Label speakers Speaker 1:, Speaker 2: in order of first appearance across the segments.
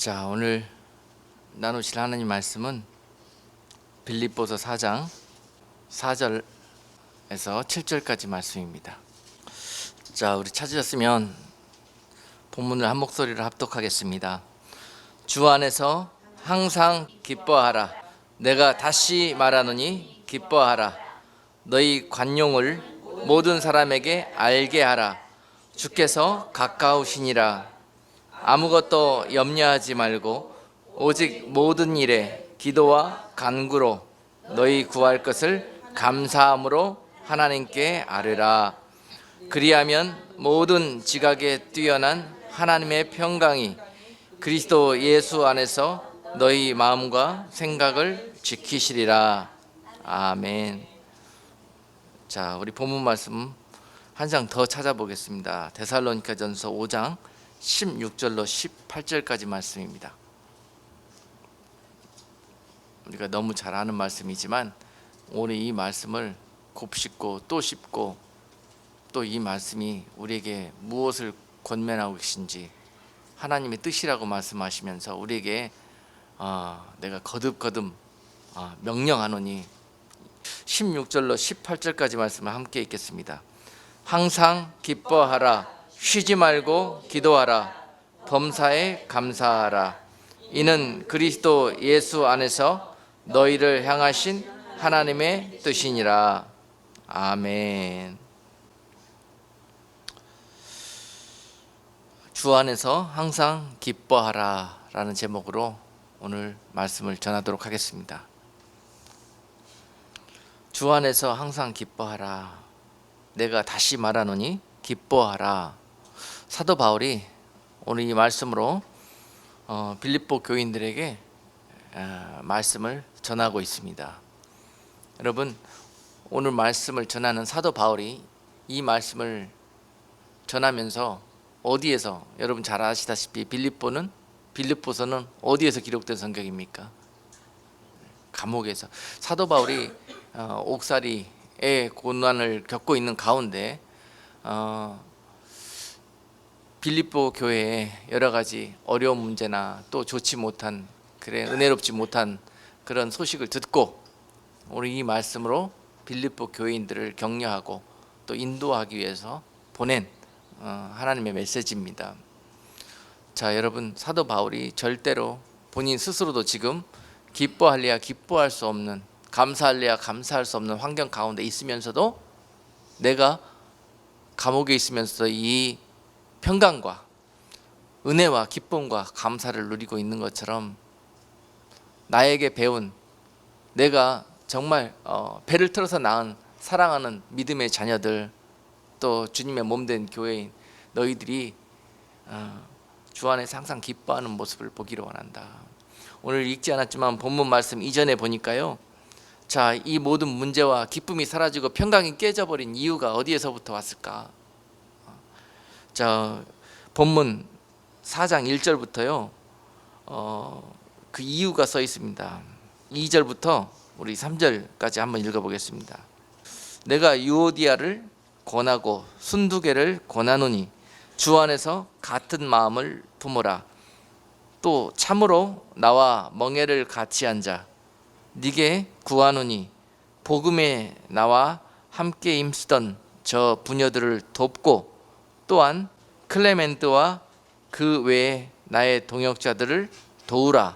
Speaker 1: 자, 오늘 나누실 하나님 말씀은 빌립보서 4장 4절에서 7절까지 말씀입니다. 자, 우리 찾으셨으면 본문을 한 목소리로 합독하겠습니다. 주 안에서 항상 기뻐하라. 내가 다시 말하노니 기뻐하라. 너희 관용을 모든 사람에게 알게 하라. 주께서 가까우시니라. 아무것도 염려하지 말고 오직 모든 일에 기도와 간구로 너희 구할 것을 감사함으로 하나님께 아뢰라. 그리하면 모든 지각에 뛰어난 하나님의 평강이 그리스도 예수 안에서 너희 마음과 생각을 지키시리라. 아멘. 자, 우리 본문 말씀 한 장 더 찾아보겠습니다. 데살로니가전서 5장 16절로 18절까지 말씀입니다. 우리가 너무 잘 아는 말씀이지만 오늘 이 말씀을 곱씹고 또 씹고 또 이 말씀이 우리에게 무엇을 권면하고 계신지 하나님의 뜻이라고 말씀하시면서 우리에게 내가 거듭거듭 명령하노니 16절로 18절까지 말씀을 함께 읽겠습니다. 항상 기뻐하라. 쉬지 말고 기도하라. 범사에 감사하라. 이는 그리스도 예수 안에서 너희를 향하신 하나님의 뜻이니라. 아멘. 주 안에서 항상 기뻐하라 라는 제목으로 오늘 말씀을 전하도록 하겠습니다. 주 안에서 항상 기뻐하라. 내가 다시 말하노니 기뻐하라. 사도 바울이 오늘 이 말씀으로 빌립보 교인들에게 말씀을 전하고 있습니다. 여러분, 오늘 말씀을 전하는 사도 바울이 이 말씀을 전하면서 어디에서, 여러분 잘 아시다시피 빌립보서는 어디에서 기록된 성경입니까? 감옥에서. 사도 바울이 옥살이의 고난을 겪고 있는 가운데 빌립보 교회에 여러 가지 어려운 문제나 또 좋지 못한, 은혜롭지 못한 그런 소식을 듣고 오늘 이 말씀으로 빌립보 교인들을 격려하고 또 인도하기 위해서 보낸 하나님의 메시지입니다. 자, 여러분, 사도 바울이 절대로 본인 스스로도 지금 기뻐할래야 기뻐할 수 없는, 감사할래야 감사할 수 없는 환경 가운데 있으면서도 내가 감옥에 있으면서 이 평강과 은혜와 기쁨과 감사를 누리고 있는 것처럼 나에게 배운, 내가 정말 배를 틀어서 낳은 사랑하는 믿음의 자녀들, 또 주님의 몸된 교회인 너희들이 주 안에서 항상 기뻐하는 모습을 보기를 원한다. 오늘 읽지 않았지만 본문 말씀 이전에 보니까요, 자, 이 모든 문제와 기쁨이 사라지고 평강이 깨져버린 이유가 어디에서부터 왔을까? 자, 본문 4장 1절부터요 그 이유가 써 있습니다. 2절부터 우리 3절까지 한번 읽어보겠습니다. 내가 유오디아를 권하고 순두개를 권하노니 주 안에서 같은 마음을 품으라. 또 참으로 나와 멍에를 같이 앉아 네게 구하노니 복음에 나와 함께 힘쓰던 저 부녀들을 돕고 또한 클레멘트와 그 외에 나의 동역자들을 도우라.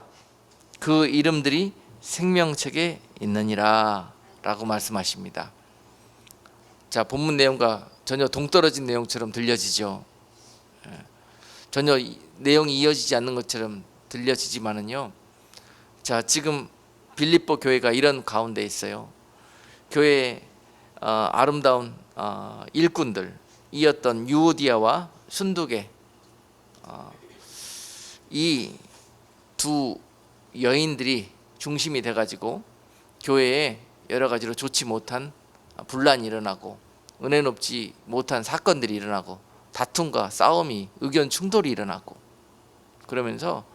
Speaker 1: 그 이름들이 생명책에 있느니라 라고 말씀하십니다. 자, 본문 내용과 전혀 동떨어진 내용처럼 들려지죠. 전혀 내용이 이어지지 않는 것처럼 들려지지만은요, 자, 지금 빌립보 교회가 이런 가운데 있어요. 교회의 아름다운 일꾼들이었던 유오디아와 순두개, 이 두 여인들이 중심이 돼가지고 교회에 여러 가지로 좋지 못한 분란이 일어나고 은혜롭지 못한 사건들이 일어나고 다툼과 싸움이, 의견 충돌이 일어나고 그러면서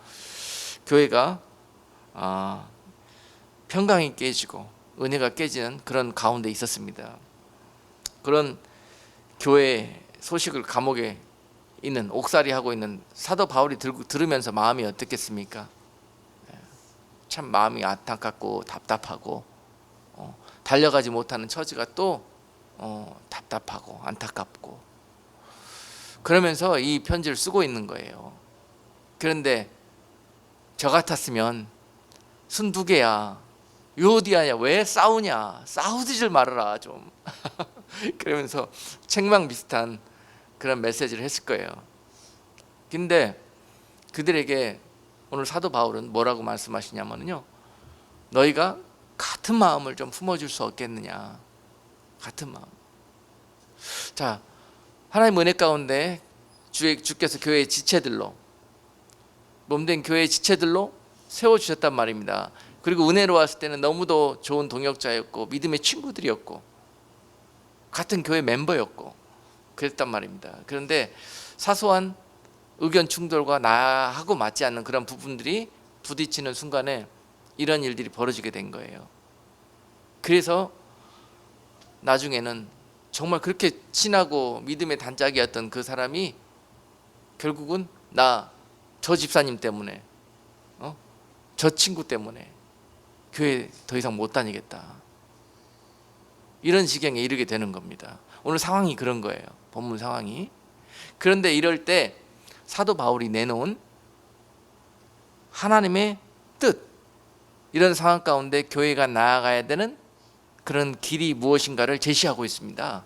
Speaker 1: 교회가 평강이 깨지고 은혜가 깨지는 그런 가운데 있었습니다. 그런 교회 소식을 감옥에 있는 옥살이 하고 있는 사도 바울이 들으면서 마음이 어떻겠습니까? 참 마음이 안타깝고 답답하고 달려가지 못하는 처지가 또 답답하고 안타깝고 그러면서 이 편지를 쓰고 있는 거예요. 그런데 저 같았으면 순 두 개야 유오디아냐 왜 싸우냐 싸우지를 말아라 좀 그러면서 책망 비슷한 그런 메시지를 했을 거예요. 근데 그들에게 오늘 사도 바울은 뭐라고 말씀하시냐면요, 너희가 같은 마음을 좀 품어줄 수 없겠느냐. 같은 마음. 자, 하나님 은혜 가운데 주께서 교회의 지체들로, 몸된 교회의 지체들로 세워주셨단 말입니다. 그리고 은혜로 왔을 때는 너무도 좋은 동역자였고 믿음의 친구들이었고 같은 교회 멤버였고 그랬단 말입니다. 그런데 사소한 의견 충돌과 나하고 맞지 않는 그런 부분들이 부딪히는 순간에 이런 일들이 벌어지게 된 거예요. 그래서 나중에는 정말 그렇게 친하고 믿음의 단짝이었던 그 사람이 결국은 저 집사님 때문에 저 친구 때문에 교회 더 이상 못 다니겠다, 이런 지경에 이르게 되는 겁니다. 오늘 상황이 그런 거예요. 본문 상황이. 그런데 이럴 때 사도 바울이 내놓은 하나님의 뜻, 이런 상황 가운데 교회가 나아가야 되는 그런 길이 무엇인가를 제시하고 있습니다.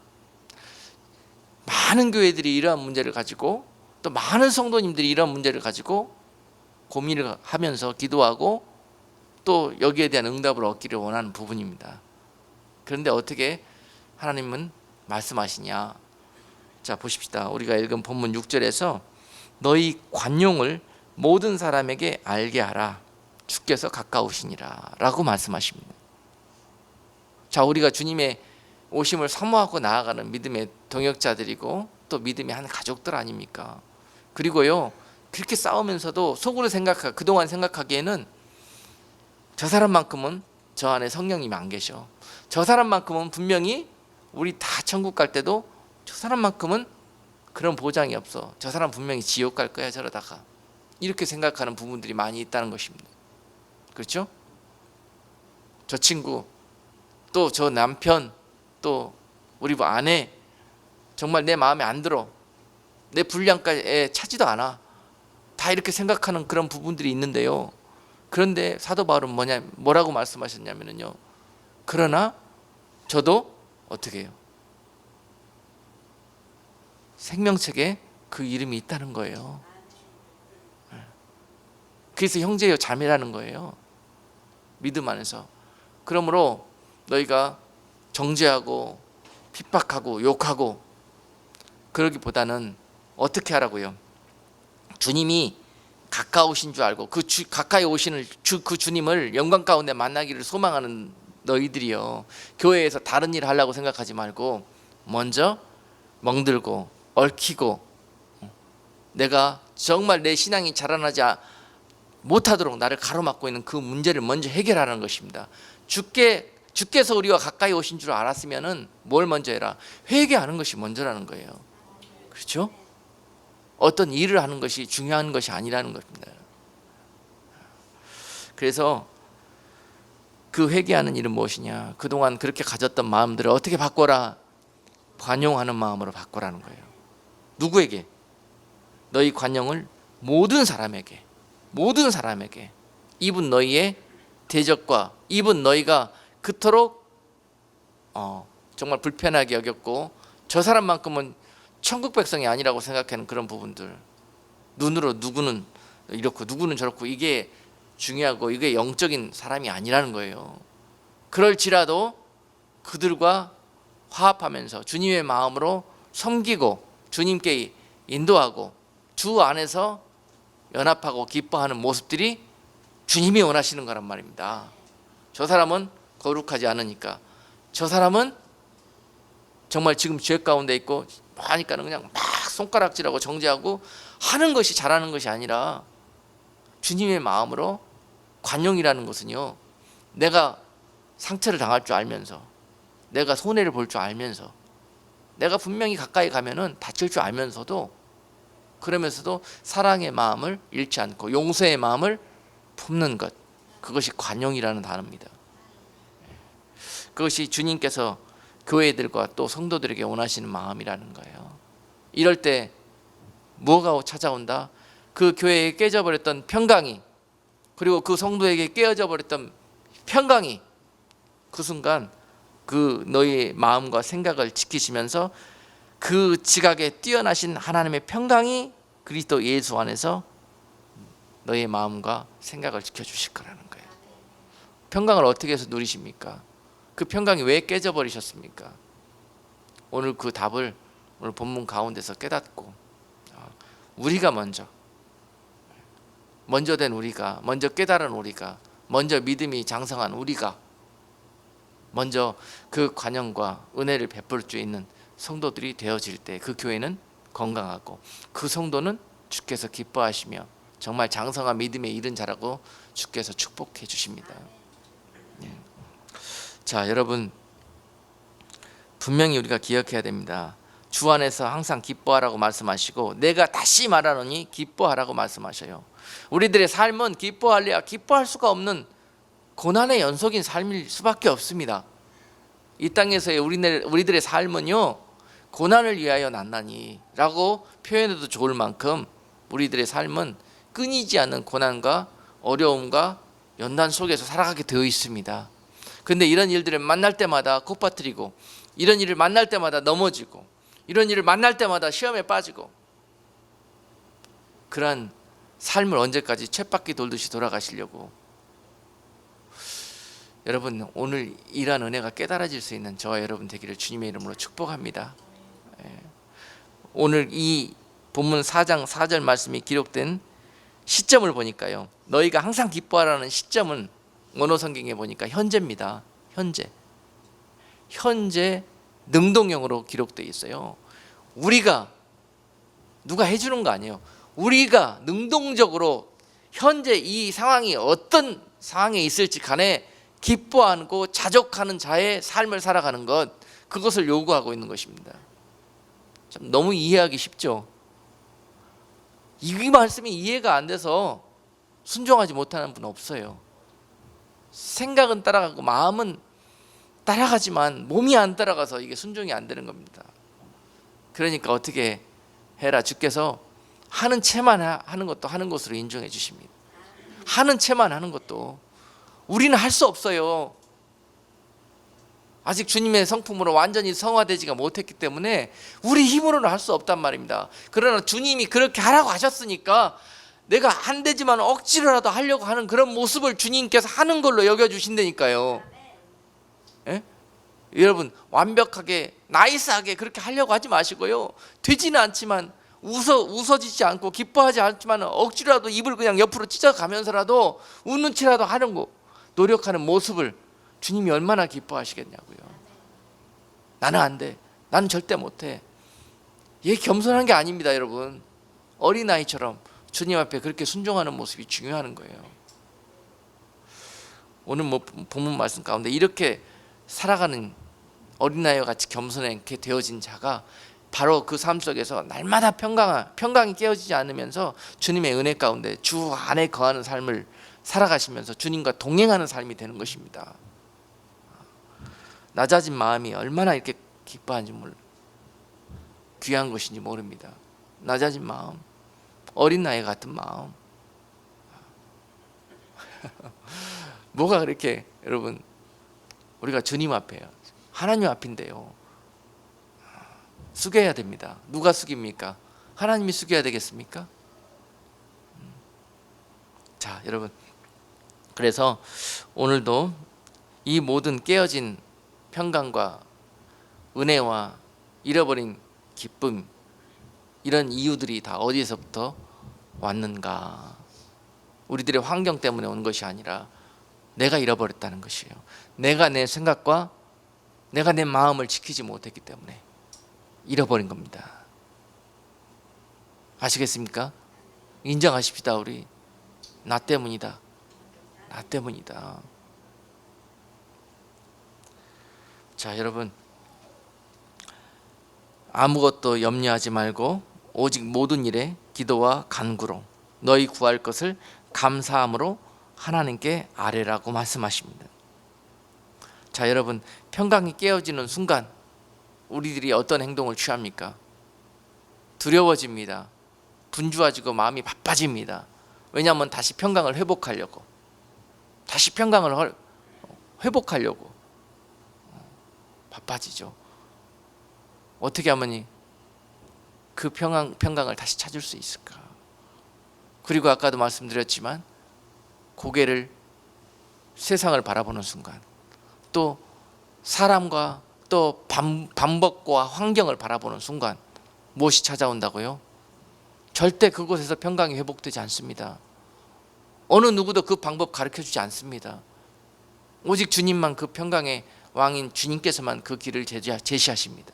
Speaker 1: 많은 교회들이 이러한 문제를 가지고 또 많은 성도님들이 이러한 문제를 가지고 고민을 하면서 기도하고 또 여기에 대한 응답을 얻기를 원하는 부분입니다. 그런데 어떻게 하나님은 말씀하시냐. 자, 보십시다. 우리가 읽은 본문 6절에서 너희 관용을 모든 사람에게 알게 하라. 주께서 가까우시니라 라고 말씀하십니다. 자, 우리가 주님의 오심을 사모하고 나아가는 믿음의 동역자들이고 또 믿음의 한 가족들 아닙니까? 그리고요, 그렇게 싸우면서도 속으로 그동안 생각하기에는 저 사람만큼은 저 안에 성령님이 안 계셔, 저 사람만큼은 분명히 우리 다 천국 갈 때도 저 사람만큼은 그런 보장이 없어, 저 사람 분명히 지옥 갈 거야 저러다가, 이렇게 생각하는 부분들이 많이 있다는 것입니다. 그렇죠? 저 친구, 또 저 남편, 또 우리 아내 정말 내 마음에 안 들어, 내 분량까지 차지도 않아, 다 이렇게 생각하는 그런 부분들이 있는데요. 그런데 사도 바울은 뭐라고 말씀하셨냐면요, 그러나 저도 어떻게 해요? 생명책에 그 이름이 있다는 거예요. 그래서 형제요 자매라는 거예요, 믿음 안에서. 그러므로 너희가 정죄하고 핍박하고 욕하고 그러기보다는 어떻게 하라고요? 주님이 가까우신 줄 알고 가까이 오시는 그 주님을 영광 가운데 만나기를 소망하는 너희들이요, 교회에서 다른 일을 하려고 생각하지 말고 먼저 멍들고 얽히고 내가 정말 내 신앙이 자라나지 못하도록 나를 가로막고 있는 그 문제를 먼저 해결하는 것입니다. 주께서 우리와 가까이 오신 줄 알았으면은 뭘 먼저 해라? 회개하는 것이 먼저라는 거예요. 그렇죠? 어떤 일을 하는 것이 중요한 것이 아니라는 겁니다. 그래서 그 회개하는 일은 무엇이냐? 그동안 그렇게 가졌던 마음들을 어떻게 바꿔라? 관용하는 마음으로 바꾸라는 거예요. 누구에게? 너희 관용을 모든 사람에게, 모든 사람에게. 이분 너희의 대적과 이분 너희가 그토록 정말 불편하게 여겼고 저 사람만큼은 천국 백성이 아니라고 생각하는 그런 부분들, 눈으로 누구는 이렇고 누구는 저렇고 이게 중요하고 이게 영적인 사람이 아니라는 거예요. 그럴지라도 그들과 화합하면서 주님의 마음으로 섬기고 주님께 인도하고 주 안에서 연합하고 기뻐하는 모습들이 주님이 원하시는 거란 말입니다. 저 사람은 거룩하지 않으니까, 저 사람은 정말 지금 죄 가운데 있고 하니까는 그냥 막 손가락질하고 정죄하고 하는 것이 잘하는 것이 아니라 주님의 마음으로 관용이라는 것은요, 내가 상처를 당할 줄 알면서, 내가 손해를 볼 줄 알면서, 내가 분명히 가까이 가면은 다칠 줄 알면서도 그러면서도 사랑의 마음을 잃지 않고 용서의 마음을 품는 것, 그것이 관용이라는 단어입니다. 그것이 주님께서 교회들과 또 성도들에게 원하시는 마음이라는 거예요. 이럴 때 뭐가 찾아온다? 그 교회에 깨져버렸던 평강이, 그리고 그 성도에게 깨어져 버렸던 평강이 그 순간 그 너희의 마음과 생각을 지키시면서 그 지각에 뛰어나신 하나님의 평강이 그리스도 예수 안에서 너희의 마음과 생각을 지켜주실 거라는 거예요. 평강을 어떻게 해서 누리십니까? 그 평강이 왜 깨져버리셨습니까? 오늘 그 답을 오늘 본문 가운데서 깨닫고, 우리가 먼저 된 우리가, 먼저 깨달은 우리가, 먼저 믿음이 장성한 우리가 먼저 그 관용과 은혜를 베풀 수 있는 성도들이 되어질 때 그 교회는 건강하고 그 성도는 주께서 기뻐하시며 정말 장성한 믿음에 이른 자라고 주께서 축복해 주십니다. 자, 여러분, 분명히 우리가 기억해야 됩니다. 주 안에서 항상 기뻐하라고 말씀하시고 내가 다시 말하노니 기뻐하라고 말씀하셔요. 우리들의 삶은 기뻐할래야 기뻐할 수가 없는 고난의 연속인 삶일 수밖에 없습니다. 이 땅에서의 우리들의 삶은요, 고난을 위하여 난나니 라고 표현해도 좋을 만큼 우리들의 삶은 끊이지 않는 고난과 어려움과 연단 속에서 살아가게 되어 있습니다. 근데 이런 일들을 만날 때마다 콧바트리고, 이런 일을 만날 때마다 넘어지고, 이런 일을 만날 때마다 시험에 빠지고, 그러한 삶을 언제까지 쳇바퀴 돌듯이 돌아가시려고. 여러분, 오늘 이러한 은혜가 깨달아질 수 있는 저와 여러분 되기를 주님의 이름으로 축복합니다. 오늘 이 본문 4장 4절 말씀이 기록된 시점을 보니까요, 너희가 항상 기뻐하라는 시점은 원어성경에 보니까 현재입니다. 현재 능동형으로 기록되어 있어요. 우리가, 누가 해주는 거 아니에요. 우리가 능동적으로 현재 이 상황이 어떤 상황에 있을지 간에 기뻐하고 자족하는 자의 삶을 살아가는 것, 그것을 요구하고 있는 것입니다. 참 너무 이해하기 쉽죠. 이 말씀이 이해가 안 돼서 순종하지 못하는 분 없어요. 생각은 따라가고 마음은 따라가지만 몸이 안 따라가서 이게 순종이 안 되는 겁니다. 그러니까 어떻게 해라, 주께서 하는 채만 하는 것도 하는 것으로 인정해 주십니다. 하는 채만 하는 것도 우리는 할 수 없어요. 아직 주님의 성품으로 완전히 성화되지가 못했기 때문에 우리 힘으로는 할 수 없단 말입니다. 그러나 주님이 그렇게 하라고 하셨으니까 내가 안 되지만 억지로라도 하려고 하는 그런 모습을 주님께서 하는 걸로 여겨주신다니까요. 예? 여러분, 완벽하게 나이스하게 그렇게 하려고 하지 마시고요, 되지는 않지만 웃어지지 않고 기뻐하지 않지만 억지로라도 입을 그냥 옆으로 찢어가면서라도 웃는 채라도 하는 거, 노력하는 모습을 주님이 얼마나 기뻐하시겠냐고요. 나는 안 돼, 나는 절대 못해. 이게 겸손한 게 아닙니다. 여러분, 어린아이처럼 주님 앞에 그렇게 순종하는 모습이 중요한 거예요. 오늘 본문 말씀 가운데 이렇게 살아가는 어린아이와 같이 겸손하게 되어진 자가 바로 그 삶 속에서 날마다 평강이 깨어지지 않으면서 주님의 은혜 가운데 주 안에 거하는 삶을 살아가시면서 주님과 동행하는 삶이 되는 것입니다. 낮아진 마음이 얼마나 이렇게 기뻐한지 귀한 것인지 모릅니다. 낮아진 마음, 어린 나이 같은 마음. 뭐가 그렇게, 여러분, 우리가 주님 앞에요, 하나님 앞인데요, 숙여야 됩니다. 누가 숙입니까? 하나님이 숙여야 되겠습니까? 자, 여러분, 그래서 오늘도 이 모든 깨어진 평강과 은혜와 잃어버린 기쁨, 이런 이유들이 다 어디에서부터 왔는가? 우리들의 환경 때문에 온 것이 아니라 내가 잃어버렸다는 것이에요. 내가 내 생각과 내가 내 마음을 지키지 못했기 때문에 잃어버린 겁니다. 아시겠습니까? 인정하십시다. 우리 나 때문이다. 나 때문이다. 자, 여러분, 아무것도 염려하지 말고 오직 모든 일에 기도와 간구로 너희 구할 것을 감사함으로 하나님께 아뢰라고 말씀하십니다. 자, 여러분, 평강이 깨어지는 순간 우리들이 어떤 행동을 취합니까? 두려워집니다. 분주해지고 마음이 바빠집니다. 왜냐하면 다시 평강을 회복하려고, 바빠지죠. 어떻게 하면 그 평강을 다시 찾을 수 있을까? 그리고 아까도 말씀드렸지만 고개를 세상을 바라보는 순간, 또 사람과 또 방법과 환경을 바라보는 순간 무엇이 찾아온다고요? 절대 그곳에서 평강이 회복되지 않습니다. 어느 누구도 그 방법 가르쳐주지 않습니다. 오직 주님만, 그 평강의 왕인 주님께서만 그 길을 제시하십니다.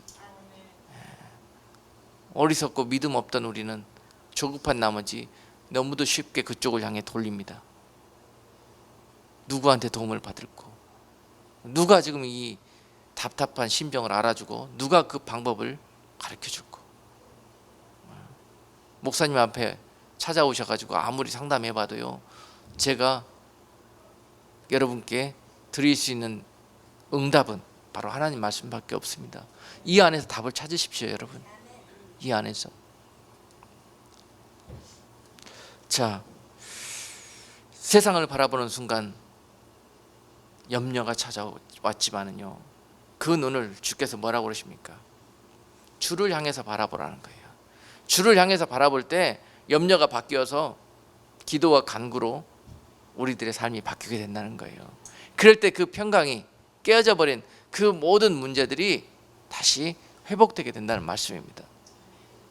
Speaker 1: 어리석고 믿음 없던 우리는 조급한 나머지 너무도 쉽게 그쪽을 향해 돌립니다. 누구한테 도움을 받을고, 누가 지금 이 답답한 심정을 알아주고, 누가 그 방법을 가르쳐줄고. 목사님 앞에 찾아오셔가지고 아무리 상담해봐도요, 제가 여러분께 드릴 수 있는 응답은 바로 하나님 말씀밖에 없습니다. 이 안에서 답을 찾으십시오, 여러분. 이 안에서. 자, 세상을 바라보는 순간 염려가 찾아왔지만은요, 그 눈을 주께서 뭐라고 그러십니까? 주를 향해서 바라보라는 거예요. 주를 향해서 바라볼 때 염려가 바뀌어서 기도와 간구로 우리들의 삶이 바뀌게 된다는 거예요. 그럴 때 그 평강이 깨어져 버린 그 모든 문제들이 다시 회복되게 된다는 말씀입니다.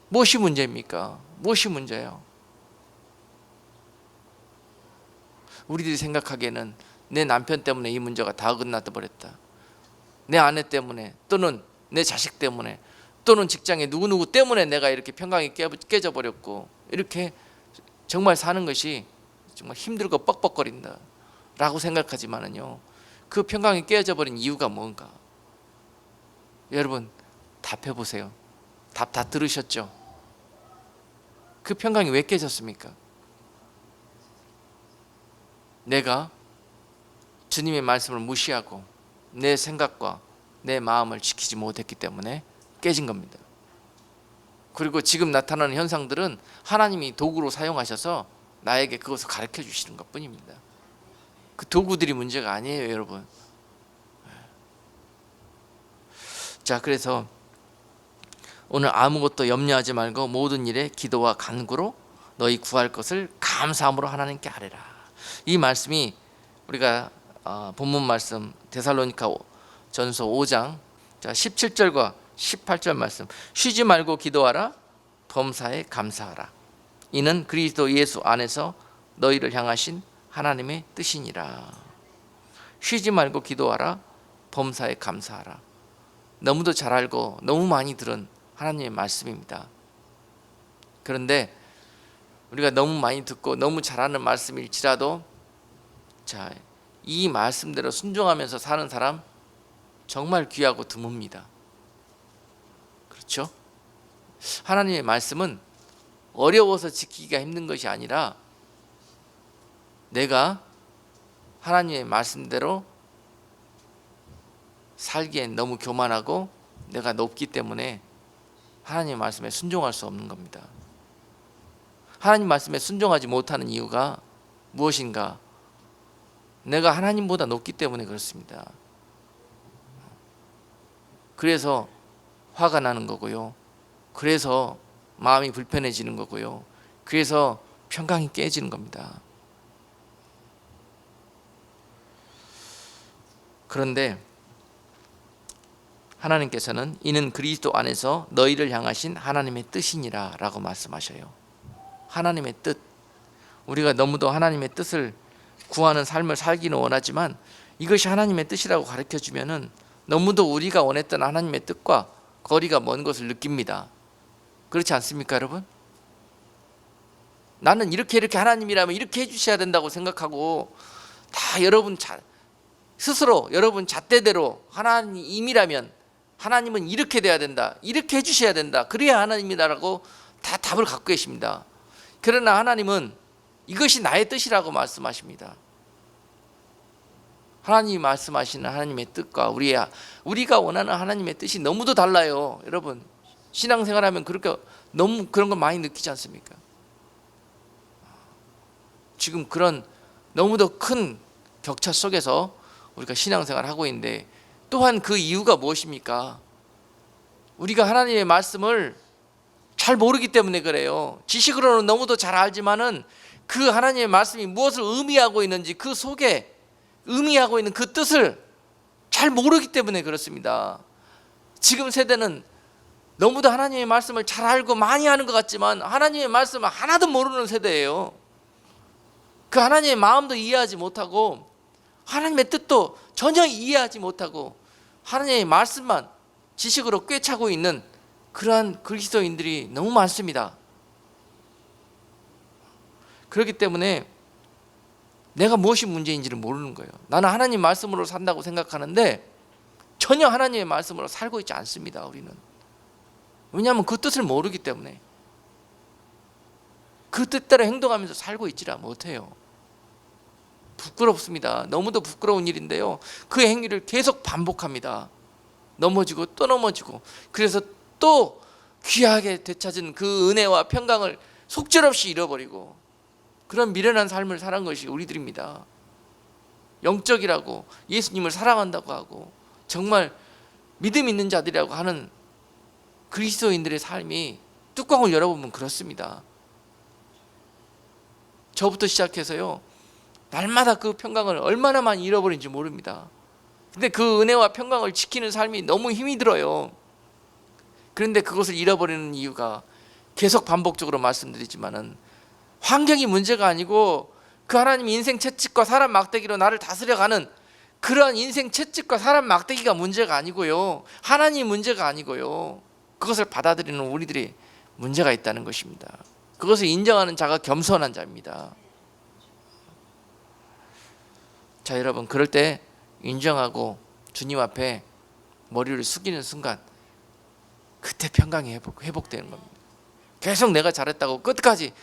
Speaker 1: 무엇이 문제입니까? 무엇이 문제예요? 우리들이 생각하기에는 내 남편 때문에 이 문제가 다 끝나다 버렸다, 내 아내 때문에, 또는 내 자식 때문에, 또는 직장에 누구누구 때문에 내가 이렇게 평강이 깨져 버렸고, 이렇게 정말 사는 것이 정말 힘들고 뻑뻑거린다 라고 생각하지만은요, 그 평강이 깨어져 버린 이유가 뭔가? 여러분, 답해보세요. 답 다 들으셨죠? 그 평강이 왜 깨졌습니까? 내가 주님의 말씀을 무시하고 내 생각과 내 마음을 지키지 못했기 때문에 깨진 겁니다. 그리고 지금 나타나는 현상들은 하나님이 도구로 사용하셔서 나에게 그것을 가르쳐 주시는 것 뿐입니다. 그 도구들이 문제가 아니에요, 여러분. 자, 그래서 오늘 아무것도 염려하지 말고 모든 일에 기도와 간구로 너희 구할 것을 감사함으로 하나님께 아뢰라. 이 말씀이 우리가 본문 말씀 데살로니가 전서 5장 17절과 18절 말씀, 쉬지 말고 기도하라, 범사에 감사하라, 이는 그리스도 예수 안에서 너희를 향하신 하나님의 뜻이니라. 쉬지 말고 기도하라, 범사에 감사하라. 너무도 잘 알고 너무 많이 들은 하나님의 말씀입니다. 그런데 우리가 너무 많이 듣고 너무 잘 아는 말씀일지라도, 자, 이 말씀대로 순종하면서 사는 사람 정말 귀하고 드뭅니다. 그렇죠? 하나님의 말씀은 어려워서 지키기가 힘든 것이 아니라, 내가 하나님의 말씀대로 살기엔 너무 교만하고 내가 높기 때문에 하나님의 말씀에 순종할 수 없는 겁니다. 하나님 말씀에 순종하지 못하는 이유가 무엇인가? 내가 하나님보다 높기 때문에 그렇습니다. 그래서 화가 나는 거고요, 그래서 마음이 불편해지는 거고요, 그래서 평강이 깨지는 겁니다. 그런데 하나님께서는 이는 그리스도 안에서 너희를 향하신 하나님의 뜻이니라 라고 말씀하셔요. 하나님의 뜻. 우리가 너무도 하나님의 뜻을 구하는 삶을 살기는 원하지만 이것이 하나님의 뜻이라고 가르쳐주면은 너무도 우리가 원했던 하나님의 뜻과 거리가 먼 것을 느낍니다. 그렇지 않습니까, 여러분? 나는 이렇게 하나님이라면 이렇게 해주셔야 된다고 생각하고, 다 여러분 스스로 여러분 잣대대로 하나님이라면 하나님은 이렇게 돼야 된다, 이렇게 해주셔야 된다, 그래야 하나님이다라고 다 답을 갖고 계십니다. 그러나 하나님은 이것이 나의 뜻이라고 말씀하십니다. 하나님이 말씀하시는 하나님의 뜻과 우리가 원하는 하나님의 뜻이 너무도 달라요. 여러분, 신앙생활하면 그렇게 너무 그런 걸 많이 느끼지 않습니까? 지금 그런 너무도 큰 격차 속에서 우리가 신앙생활을 하고 있는데, 또한 그 이유가 무엇입니까? 우리가 하나님의 말씀을 잘 모르기 때문에 그래요. 지식으로는 너무도 잘 알지만은 그 하나님의 말씀이 무엇을 의미하고 있는지, 그 속에 의미하고 있는 그 뜻을 잘 모르기 때문에 그렇습니다. 지금 세대는 너무도 하나님의 말씀을 잘 알고 많이 아는 것 같지만 하나님의 말씀을 하나도 모르는 세대예요. 그 하나님의 마음도 이해하지 못하고 하나님의 뜻도 전혀 이해하지 못하고 하나님의 말씀만 지식으로 꿰차고 있는 그러한 그리스도인들이 너무 많습니다. 그렇기 때문에 내가 무엇이 문제인지를 모르는 거예요. 나는 하나님 말씀으로 산다고 생각하는데 전혀 하나님의 말씀으로 살고 있지 않습니다. 우리는. 왜냐하면 그 뜻을 모르기 때문에, 그 뜻대로 행동하면서 살고 있지를 못해요. 부끄럽습니다. 너무도 부끄러운 일인데요, 그 행위를 계속 반복합니다. 넘어지고 또 넘어지고, 그래서 또 귀하게 되찾은 그 은혜와 평강을 속절없이 잃어버리고, 그런 미련한 삶을 살은 것이 우리들입니다. 영적이라고 예수님을 사랑한다고 하고 정말 믿음 있는 자들이라고 하는 그리스도인들의 삶이 뚜껑을 열어보면 그렇습니다. 저부터 시작해서요, 날마다 그 평강을 얼마나 많이 잃어버린지 모릅니다. 근데 그 은혜와 평강을 지키는 삶이 너무 힘이 들어요. 그런데 그것을 잃어버리는 이유가, 계속 반복적으로 말씀드리지만은 환경이 문제가 아니고 그 하나님 인생 채찍과 사람 막대기로 나를 다스려가는 그러한 인생 채찍과 사람 막대기가 문제가 아니고요, 하나님이 문제가 아니고요, 그것을 받아들이는 우리들이 문제가 있다는 것입니다. 그것을 인정하는 자가 겸손한 자입니다. 자, 여러분, 그럴 때 인정하고 주님 앞에 머리를 숙이는 순간 그때 평강이 회복되는 겁니다. 계속 내가 잘했다고 끝까지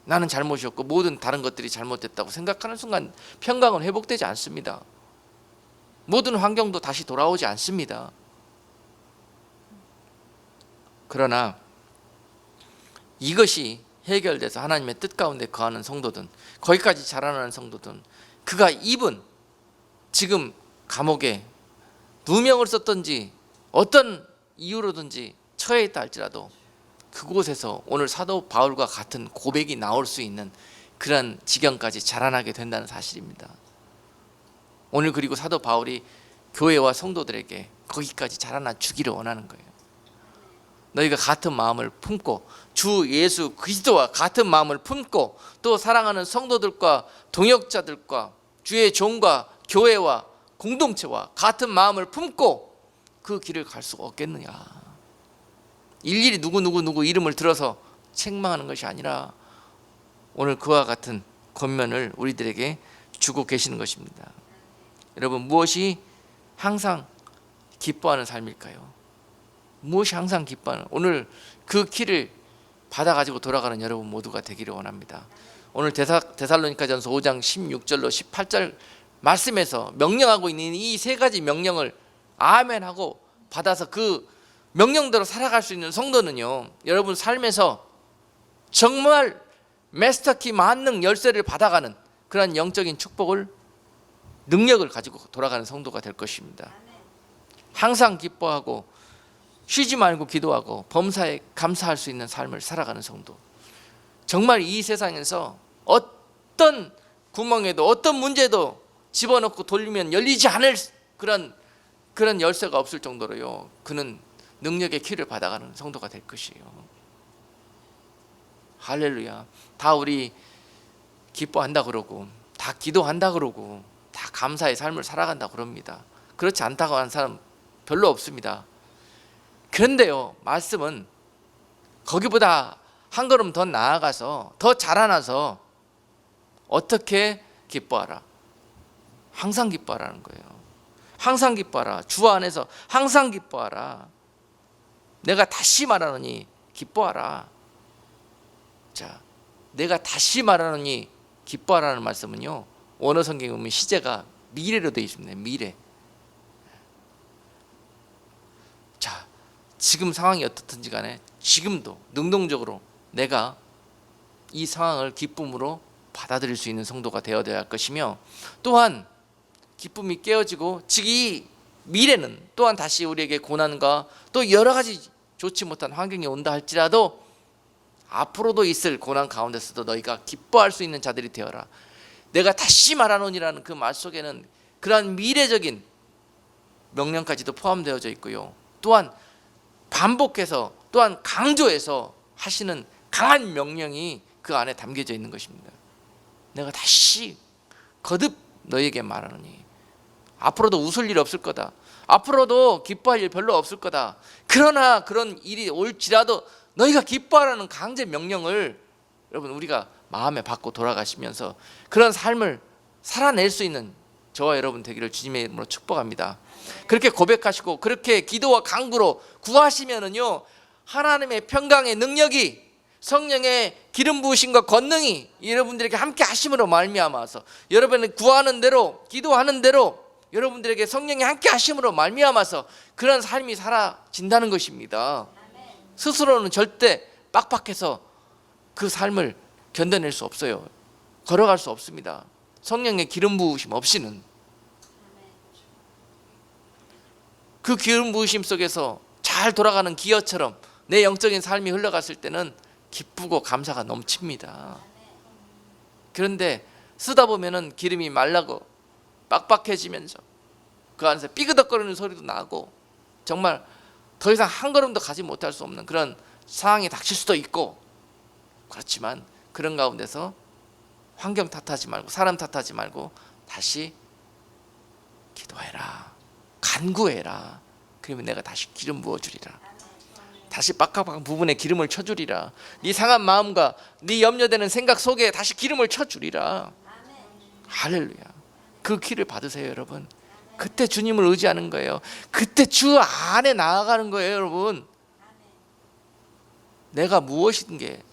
Speaker 1: 나는 잘못이었고 모든 다른 것들이 잘못됐다고 생각하는 순간 평강은 회복되지 않습니다. 모든 환경도 다시 돌아오지 않습니다. 그러나 이것이 해결돼서 하나님의 뜻 가운데 거하는 성도든, 거기까지 자라나는 성도든, 그가 입은 지금 감옥에 누명을 썼든지 어떤 이유로든지 처해 있다 할지라도 그곳에서 오늘 사도 바울과 같은 고백이 나올 수 있는 그런 지경까지 자라나게 된다는 사실입니다. 오늘 그리고 사도 바울이 교회와 성도들에게 거기까지 자라나 주기를 원하는 거예요. 너희가 같은 마음을 품고 주 예수 그리스도와 같은 마음을 품고 또 사랑하는 성도들과 동역자들과 주의 종과 교회와 공동체와 같은 마음을 품고 그 길을 갈 수가 없겠느냐. 일일이 누구 이름을 들어서 책망하는 것이 아니라 오늘 그와 같은 권면을 우리들에게 주고 계시는 것입니다. 여러분, 무엇이 항상 기뻐하는 삶일까요? 무엇이 항상 기뻐하는, 오늘 그 키를 받아가지고 돌아가는 여러분 모두가 되기를 원합니다. 오늘 데살로니가전서 5장 16절로 18절 말씀에서 명령하고 있는 이 세 가지 명령을 아멘하고 받아서 그 명령대로 살아갈 수 있는 성도는요, 여러분 삶에서 정말 마스터키 만능 열쇠를 받아가는 그런 영적인 축복을, 능력을 가지고 돌아가는 성도가 될 것입니다. 항상 기뻐하고 쉬지 말고 기도하고 범사에 감사할 수 있는 삶을 살아가는 성도, 정말 이 세상에서 어떤 구멍에도 어떤 문제도 집어넣고 돌리면 열리지 않을 그런 열쇠가 없을 정도로요, 그는 능력의 키를 받아가는 성도가 될 것이에요. 할렐루야. 다 우리 기뻐한다 그러고 다 기도한다 그러고 다 감사의 삶을 살아간다 그럽니다. 그렇지 않다고 하는 사람 별로 없습니다. 그런데요, 말씀은 거기보다 한 걸음 더 나아가서 더 자라나서 어떻게 기뻐하라, 항상 기뻐하라는 거예요. 항상 기뻐하라. 주 안에서 항상 기뻐하라. 내가 다시 말하노니 기뻐하라. 자, 내가 다시 말하노니 기뻐하라는 말씀은요, 원어 성경에 보면 시제가 미래로 되어 있습니다. 미래. 자, 지금 상황이 어떻든지 간에 지금도 능동적으로 내가 이 상황을 기쁨으로 받아들일 수 있는 성도가 되어야 할 것이며, 또한 기쁨이 깨어지고 이 미래는 또한 다시 우리에게 고난과 또 여러 가지 좋지 못한 환경이 온다 할지라도 앞으로도 있을 고난 가운데서도 너희가 기뻐할 수 있는 자들이 되어라. 내가 다시 말하노니라는 그 말 속에는 그러한 미래적인 명령까지도 포함되어져 있고요, 또한 반복해서 또한 강조해서 하시는 강한 명령이 그 안에 담겨져 있는 것입니다. 내가 다시 거듭 너희에게 말하노니 앞으로도 웃을 일 없을 거다. 앞으로도 기뻐할 일 별로 없을 거다. 그러나 그런 일이 올지라도 너희가 기뻐하라는 강제 명령을 여러분 우리가 마음에 받고 돌아가시면서 그런 삶을 살아낼 수 있는 저와 여러분 되기를 주님의 이름으로 축복합니다. 그렇게 고백하시고 그렇게 기도와 간구로 구하시면은요, 하나님의 평강의 능력이, 성령의 기름 부으심과 권능이 여러분들에게 함께 하심으로 말미암아서 여러분이 구하는 대로 기도하는 대로 여러분들에게 성령이 함께 하심으로 말미암아서 그런 삶이 사라진다는 것입니다. 스스로는 절대 빡빡해서 그 삶을 견뎌낼 수 없어요. 걸어갈 수 없습니다. 성령의 기름 부으심 없이는. 그 기름 부으심 속에서 잘 돌아가는 기어처럼 내 영적인 삶이 흘러갔을 때는 기쁘고 감사가 넘칩니다. 그런데 쓰다 보면은 기름이 말라고 빡빡해지면서 그 안에서 삐그덕거리는 소리도 나고 정말 더 이상 한 걸음도 가지 못할 수 없는 그런 상황이 닥칠 수도 있고, 그렇지만 그런 가운데서 환경 탓하지 말고 사람 탓하지 말고 다시 기도해라, 간구해라. 그러면 내가 다시 기름 부어주리라. 다시 빡빡한 부분에 기름을 쳐주리라. 네 상한 마음과 네 염려되는 생각 속에 다시 기름을 쳐주리라. 할렐루야. 그 기를 받으세요 여러분. 그때 주님을 의지하는 거예요. 그때 주 안에 나아가는 거예요 여러분. 내가 무엇이기에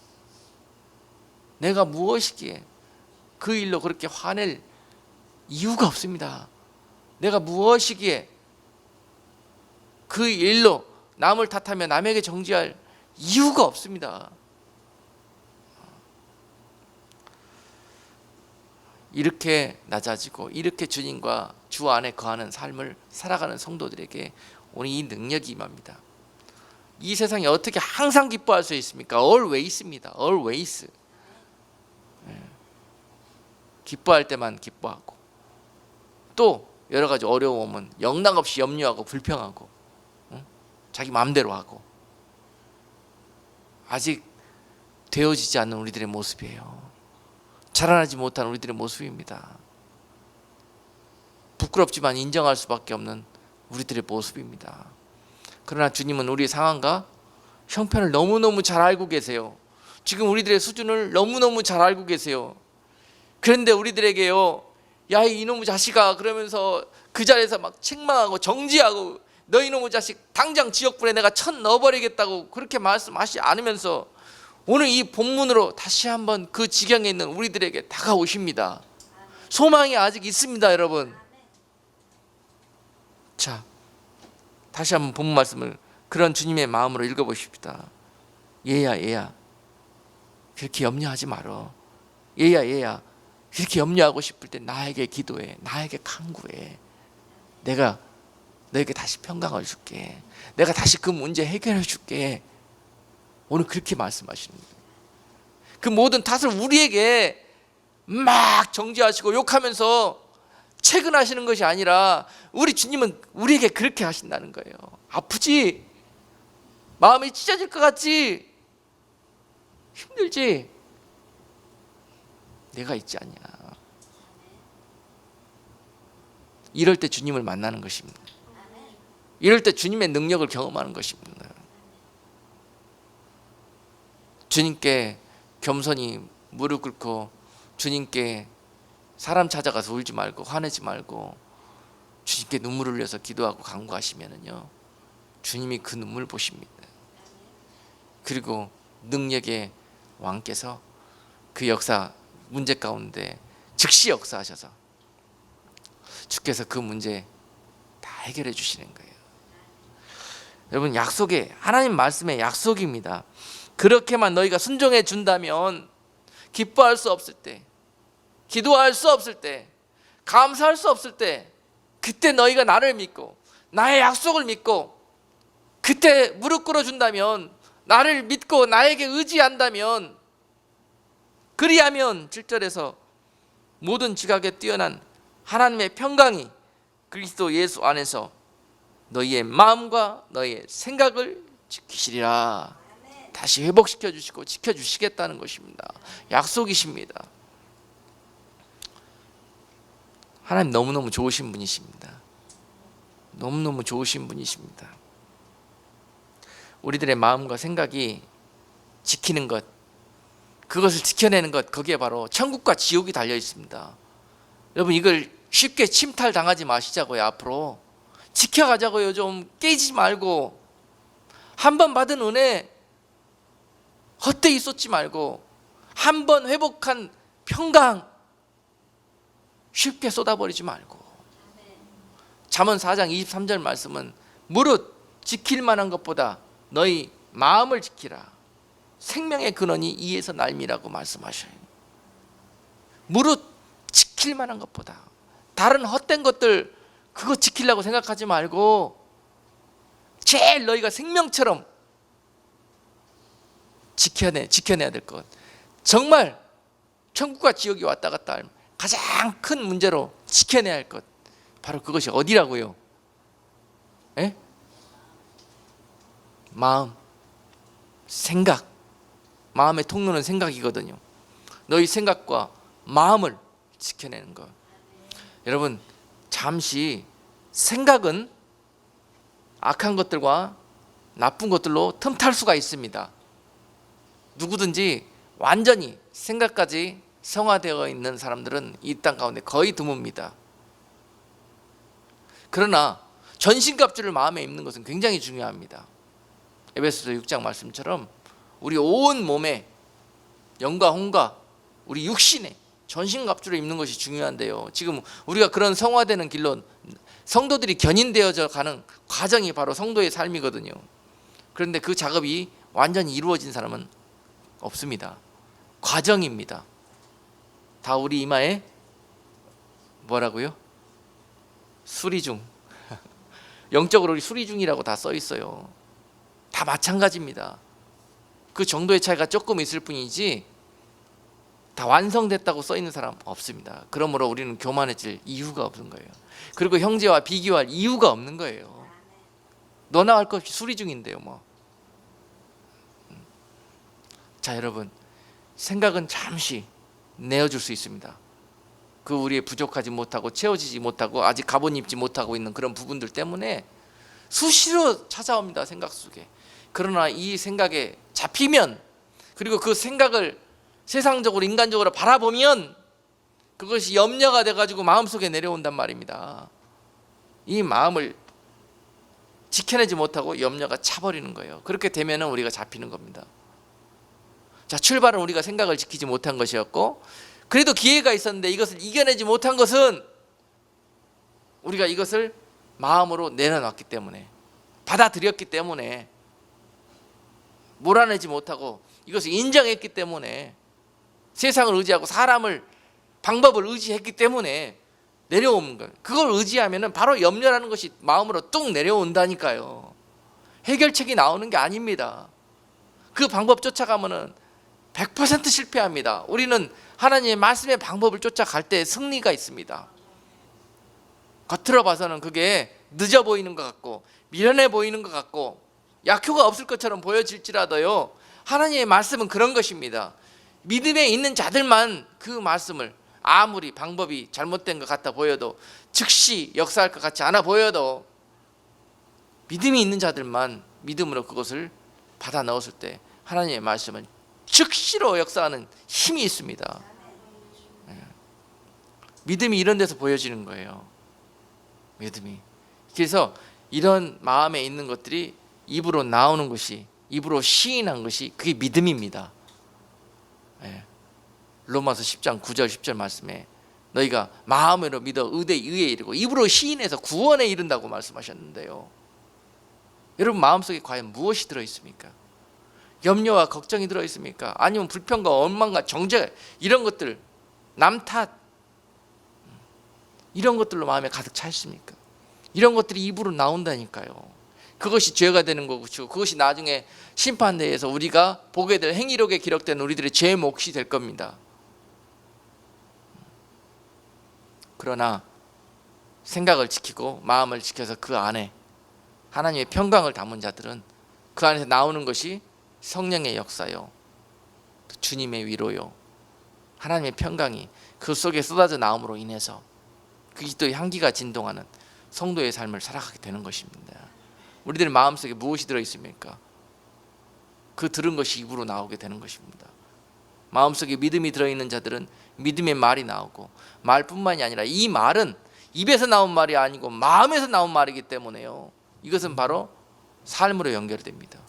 Speaker 1: 그 일로 그렇게 화낼 이유가 없습니다. 내가 무엇이기에 그 일로 남을 탓하며 남에게 정죄할 이유가 없습니다. 이렇게 낮아지고 이렇게 주님과 주 안에 거하는 삶을 살아가는 성도들에게 오늘 이 능력이 임합니다. 이 세상에 어떻게 항상 기뻐할 수 있습니까? always입니다. always. 기뻐할 때만 기뻐하고 또 여러 가지 어려움은 영락없이 염려하고 불평하고 자기 마음대로 하고 아직 되어지지 않는 우리들의 모습이에요. 자라나지 못한 우리들의 모습입니다. 부끄럽지만 인정할 수밖에 없는 우리들의 모습입니다. 그러나 주님은 우리의 상황과 형편을 너무너무 잘 알고 계세요. 지금 우리들의 수준을 너무너무 잘 알고 계세요. 그런데 우리들에게요, 야 이 이놈의 자식아 그러면서 그 자리에서 막 책망하고 정지하고 너 이놈의 자식 당장 지옥불에 내가 천 넣어버리겠다고 그렇게 말씀하시지 않으면서 오늘 이 본문으로 다시 한번 그 지경에 있는 우리들에게 다가오십니다. 소망이 아직 있습니다 여러분. 자, 다시 한번 본문 말씀을 그런 주님의 마음으로 읽어보십시다. 얘야 그렇게 염려하지 말어. 얘야 그렇게 염려하고 싶을 때 나에게 기도해, 나에게 간구해. 내가 너에게 다시 평강을 줄게. 내가 다시 그 문제 해결해 줄게. 오늘 그렇게 말씀하시는 거예요. 그 모든 탓을 우리에게 막 정죄하시고 욕하면서 채근하시는 것이 아니라 우리 주님은 우리에게 그렇게 하신다는 거예요. 아프지? 마음이 찢어질 것 같지? 힘들지? 내가 있지 않냐. 이럴 때 주님을 만나는 것입니다. 이럴 때 주님의 능력을 경험하는 것입니다. 주님께 겸손히 무릎 꿇고 주님께 사람 찾아가서 울지 말고 화내지 말고 주님께 눈물을 흘려서 기도하고 간구하시면은요, 주님이 그 눈물 보십니다. 그리고 능력의 왕께서 그 역사 문제 가운데 즉시 역사하셔서 주께서 그 문제 다 해결해 주시는 거예요. 여러분, 약속의 하나님 말씀의 약속입니다. 그렇게만 너희가 순종해 준다면 기뻐할 수 없을 때, 기도할 수 없을 때, 감사할 수 없을 때, 그때 너희가 나를 믿고 나의 약속을 믿고 그때 무릎 꿇어 준다면, 나를 믿고 나에게 의지한다면, 그리하면 7절에서 모든 지각에 뛰어난 하나님의 평강이 그리스도 예수 안에서 너희의 마음과 너희의 생각을 지키시리라. 다시 회복시켜 주시고 지켜주시겠다는 것입니다. 약속이십니다. 하나님 너무너무 좋으신 분이십니다. 너무너무 좋으신 분이십니다. 우리들의 마음과 생각이 지키는 것, 그것을 지켜내는 것, 거기에 바로 천국과 지옥이 달려 있습니다. 여러분, 이걸 쉽게 침탈당하지 마시자고요. 앞으로 지켜가자고요. 좀 깨지지 말고, 한 번 받은 은혜 헛되이 쏟지 말고, 한 번 회복한 평강 쉽게 쏟아버리지 말고. 잠언 4장 23절 말씀은 무릇 지킬 만한 것보다 너희 마음을 지키라. 생명의 근원이 이에서 날미라고 말씀하셔요. 무릇 지킬 만한 것보다, 다른 헛된 것들 그거 지키려고 생각하지 말고 제일 너희가 생명처럼 지켜내야 될 것, 정말 천국과 지옥이 왔다 갔다 할 가장 큰 문제로 지켜내야 할 것, 바로 그것이 어디라고요? 에? 마음, 생각. 마음의 통로는 생각이거든요. 너희 생각과 마음을 지켜내는 것. 여러분, 잠시 생각은 악한 것들과 나쁜 것들로 틈탈 수가 있습니다. 누구든지 완전히 생각까지 성화되어 있는 사람들은 이 땅 가운데 거의 드뭅니다. 그러나 전신갑주를 마음에 입는 것은 굉장히 중요합니다. 에베소서 6장 말씀처럼 우리 온 몸에, 영과 혼과 우리 육신에 전신갑주를 입는 것이 중요한데요. 지금 우리가 그런 성화되는 길로 성도들이 견인되어져 가는 과정이 바로 성도의 삶이거든요. 그런데 그 작업이 완전히 이루어진 사람은 없습니다. 과정입니다. 다 우리 이마에 뭐라고요? 수리 중. 영적으로 우리 수리 중이라고 다 써 있어요. 다 마찬가지입니다. 그 정도의 차이가 조금 있을 뿐이지 다 완성됐다고 써 있는 사람 없습니다. 그러므로 우리는 교만해질 이유가 없는 거예요. 그리고 형제와 비교할 이유가 없는 거예요. 너나 할 것 없이 수리 중인데요, 뭐. 자, 여러분, 생각은 잠시 내어줄 수 있습니다. 그 우리의 부족하지 못하고 채워지지 못하고 아직 값은 입지 못하고 있는 그런 부분들 때문에 수시로 찾아옵니다, 생각 속에. 그러나 이 생각에 잡히면, 그리고 그 생각을 세상적으로 인간적으로 바라보면 그것이 염려가 돼가지고 마음속에 내려온단 말입니다. 이 마음을 지켜내지 못하고 염려가 차버리는 거예요. 그렇게 되면 우리가 잡히는 겁니다. 자, 출발은 우리가 생각을 지키지 못한 것이었고, 그래도 기회가 있었는데 이것을 이겨내지 못한 것은 우리가 이것을 마음으로 내려놨기 때문에, 받아들였기 때문에, 몰아내지 못하고 이것을 인정했기 때문에, 세상을 의지하고 사람을, 방법을 의지했기 때문에 내려오는 거예요. 그걸 의지하면 바로 염려라는 것이 마음으로 뚝 내려온다니까요. 해결책이 나오는 게 아닙니다. 그 방법 쫓아가면 100% 실패합니다. 우리는 하나님의 말씀의 방법을 쫓아갈 때 승리가 있습니다. 겉으로 봐서는 그게 늦어 보이는 것 같고 미련해 보이는 것 같고 약효가 없을 것처럼 보여질지라도요, 하나님의 말씀은 그런 것입니다. 믿음에 있는 자들만 그 말씀을, 아무리 방법이 잘못된 것 같아 보여도, 즉시 역사할 것 같지 않아 보여도, 믿음이 있는 자들만 믿음으로 그것을 받아 넣었을 때 하나님의 말씀은 즉시로 역사하는 힘이 있습니다. 믿음이 이런 데서 보여지는 거예요. 믿음이. 그래서 이런 마음에 있는 것들이 입으로 나오는 것이, 입으로 시인한 것이, 그게 믿음입니다. 예. 로마서 10장 9절 10절 말씀에 너희가 마음으로 믿어 의에 이르고 입으로 시인해서 구원에 이른다고 말씀하셨는데요. 여러분 마음속에 과연 무엇이 들어있습니까? 염려와 걱정이 들어있습니까? 아니면 불평과 원망과 정죄 이런 것들, 남 탓 이런 것들로 마음에 가득 차 있습니까? 이런 것들이 입으로 나온다니까요. 그것이 죄가 되는 것이고 그것이 나중에 심판대에서 우리가 보게 될 행위록에 기록된 우리들의 죄 몫이 될 겁니다. 그러나 생각을 지키고 마음을 지켜서 그 안에 하나님의 평강을 담은 자들은 그 안에서 나오는 것이 성령의 역사요, 주님의 위로요, 하나님의 평강이 그 속에 쏟아져 나옴으로 인해서 그리스도의 향기가 진동하는 성도의 삶을 살아가게 되는 것입니다. 우리들의 마음속에 무엇이 들어있습니까? 그 들은 것이 입으로 나오게 되는 것입니다. 마음속에 믿음이 들어있는 자들은 믿음의 말이 나오고, 말뿐만이 아니라 이 말은 입에서 나온 말이 아니고 마음에서 나온 말이기 때문에요, 이것은 바로 삶으로 연결이 됩니다.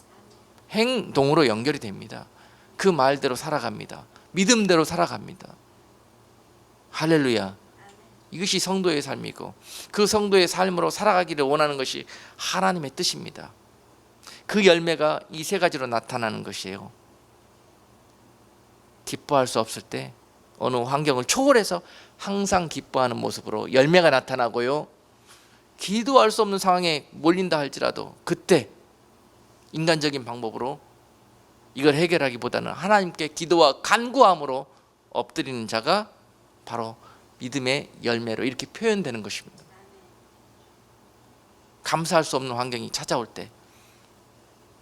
Speaker 1: 행동으로 연결이 됩니다. 그 말대로 살아갑니다. 믿음대로 살아갑니다. 할렐루야. 이것이 성도의 삶이고 그 성도의 삶으로 살아가기를 원하는 것이 하나님의 뜻입니다. 그 열매가 이 세 가지로 나타나는 것이에요. 기뻐할 수 없을 때 어느 환경을 초월해서 항상 기뻐하는 모습으로 열매가 나타나고요, 기도할 수 없는 상황에 몰린다 할지라도 그때 인간적인 방법으로 이걸 해결하기보다는 하나님께 기도와 간구함으로 엎드리는 자가 바로 믿음의 열매로 이렇게 표현되는 것입니다. 감사할 수 없는 환경이 찾아올 때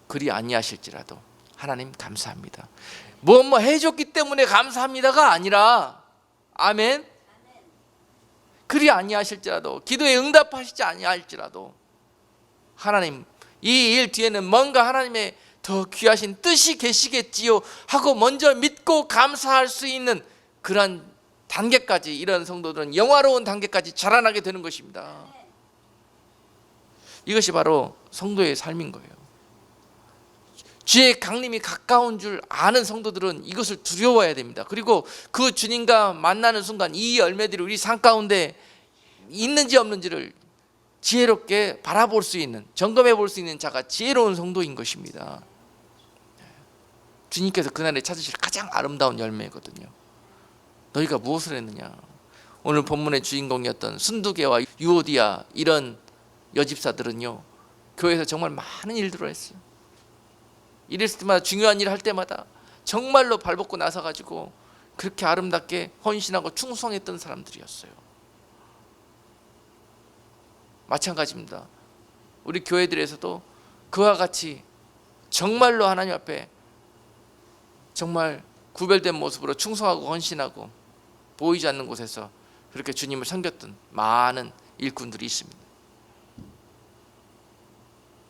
Speaker 1: 그리 아니하실지라도 하나님 감사합니다, 뭐 해줬기 때문에 감사합니다가 아니라, 아멘, 그리 아니하실지라도 기도에 응답하시지 아니할지라도 하나님 이 일 뒤에는 뭔가 하나님의 더 귀하신 뜻이 계시겠지요 하고 먼저 믿고 감사할 수 있는 그런 단계까지, 이런 성도들은 영화로운 단계까지 자라나게 되는 것입니다. 이것이 바로 성도의 삶인 거예요. 주의 강림이 가까운 줄 아는 성도들은 이것을 두려워해야 됩니다. 그리고 그 주님과 만나는 순간 이 열매들이 우리 삶 가운데 있는지 없는지를 지혜롭게 바라볼 수 있는, 점검해 볼 수 있는 자가 지혜로운 성도인 것입니다. 주님께서 그날에 찾으실 가장 아름다운 열매거든요. 너희가 무엇을 했느냐? 오늘 본문의 주인공이었던 순두개와 유오디아 이런 여집사들은요, 교회에서 정말 많은 일들을 했어요. 이랬을 때마다, 중요한 일을 할 때마다 정말로 발벗고 나서가지고 그렇게 아름답게 헌신하고 충성했던 사람들이었어요. 마찬가지입니다. 우리 교회들에서도 그와 같이 정말로 하나님 앞에 정말 구별된 모습으로 충성하고 헌신하고 보이지 않는 곳에서 그렇게 주님을 섬겼던 많은 일꾼들이 있습니다.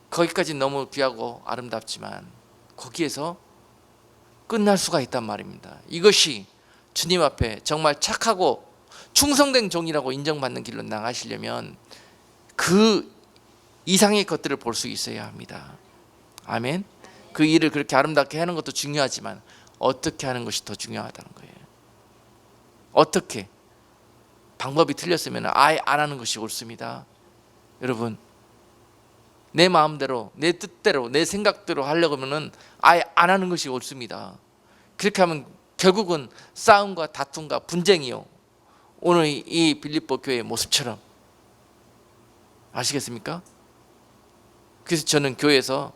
Speaker 1: 거기까지는 너무 귀하고 아름답지만 거기에서 끝날 수가 있단 말입니다. 이것이 주님 앞에 정말 착하고 충성된 종이라고 인정받는 길로 나가시려면 그 이상의 것들을 볼 수 있어야 합니다. 아멘. 그 일을 그렇게 아름답게 하는 것도 중요하지만 어떻게 하는 것이 더 중요하다는 거예요. 어떻게, 방법이 틀렸으면 아예 안 하는 것이 옳습니다. 여러분, 내 마음대로, 내 뜻대로, 내 생각대로 하려고 하면 아예 안 하는 것이 옳습니다. 그렇게 하면 결국은 싸움과 다툼과 분쟁이요, 오늘 이 빌립보 교회의 모습처럼. 아시겠습니까? 그래서 저는 교회에서